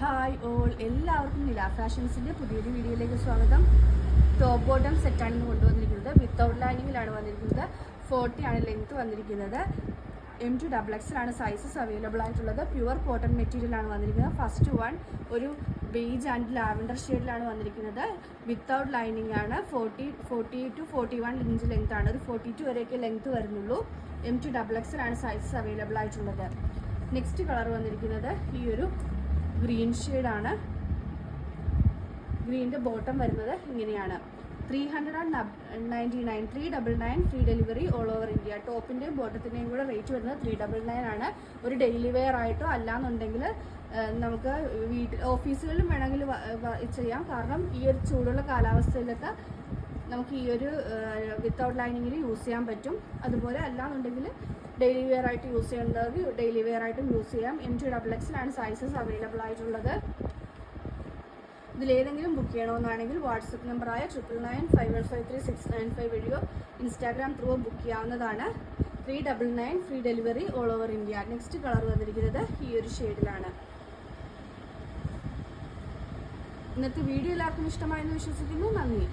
Hi all, എല്ലാവർക്കും നില ഫാഷൻസിൻ്റെ പുതിയൊരു വീഡിയോയിലേക്ക് സ്വാഗതം. ടോപ്പ് ബോട്ടം സെറ്റാണ് ഇന്ന് കൊണ്ടുവന്നിരിക്കുന്നത്. വിത്തൗട്ട് ലൈനിങ്ങിലാണ് വന്നിരിക്കുന്നത്. 40 ആണ് ലെങ്ത് വന്നിരിക്കുന്നത്. M2XX സൈസസ് അവൈലബിൾ ആയിട്ടുള്ളത്. പ്യുവർ കോട്ടൺ മെറ്റീരിയലാണ് വന്നിരിക്കുന്നത്. ഫസ്റ്റ് വൺ ഒരു ബേജ് ആൻഡ് ലാവൻഡർ ഷെയ്ഡിലാണ് വന്നിരിക്കുന്നത്. വിത്തൗട്ട് ലൈനിങ് ആണ്. 40 to 41 ഇഞ്ച് ലെങ്ത് ആണ്. ഒരു 42 വരെയൊക്കെ ലെങ്ത് വരുന്നുള്ളൂ. M2XX സൈസസ് അവൈലബിൾ ആയിട്ടുള്ളത്. നെക്സ്റ്റ് കളർ വന്നിരിക്കുന്നത് ഈ ഒരു ഗ്രീൻ ഷെയ്ഡാണ്. ഗ്രീൻ്റെ ബോട്ടം വരുന്നത് ഇങ്ങനെയാണ്. 399 free delivery all over India. ടോപ്പിൻ്റെയും ബോട്ടത്തിൻ്റെയും കൂടെ റേറ്റ് വരുന്നത് 399 ആണ്. ഒരു ഡെയിലി വെയർ ആയിട്ടോ അല്ലാന്നുണ്ടെങ്കിൽ നമുക്ക് ഓഫീസുകളിലും വേണമെങ്കിൽ ചെയ്യാം. കാരണം ഈ ഒരു ചൂടുള്ള കാലാവസ്ഥയിലൊക്കെ നമുക്ക് ഈ ഒരു വിത്തൗട്ട് ലൈനിങ്ങിൽ യൂസ് ചെയ്യാൻ പറ്റും. അതുപോലെ അല്ലാന്നുണ്ടെങ്കിൽ ഡെയിലി വെയർ ആയിട്ട് യൂസ് ചെയ്യേണ്ടവർക്ക് ഡെയിലി വെയർ ആയിട്ടും യൂസ് ചെയ്യാം. M2XX സൈസസ് അവൈലബിൾ ആയിട്ടുള്ളത്. ഇതിലേതെങ്കിലും ബുക്ക് ചെയ്യണമെന്നാണെങ്കിൽ വാട്സപ്പ് നമ്പറായ 9995153695 വഴിയോ ഇൻസ്റ്റാഗ്രാം ത്രൂ ബുക്ക് ചെയ്യാവുന്നതാണ്. 399 free delivery all over India. Next colour വന്നിരിക്കുന്നത് ഈ ഒരു ഷെയ്ഡിലാണ്. ഇന്നത്തെ വീഡിയോ എല്ലാവർക്കും ഇഷ്ടമായെന്ന് വിശ്വസിക്കുന്നു. നന്ദി.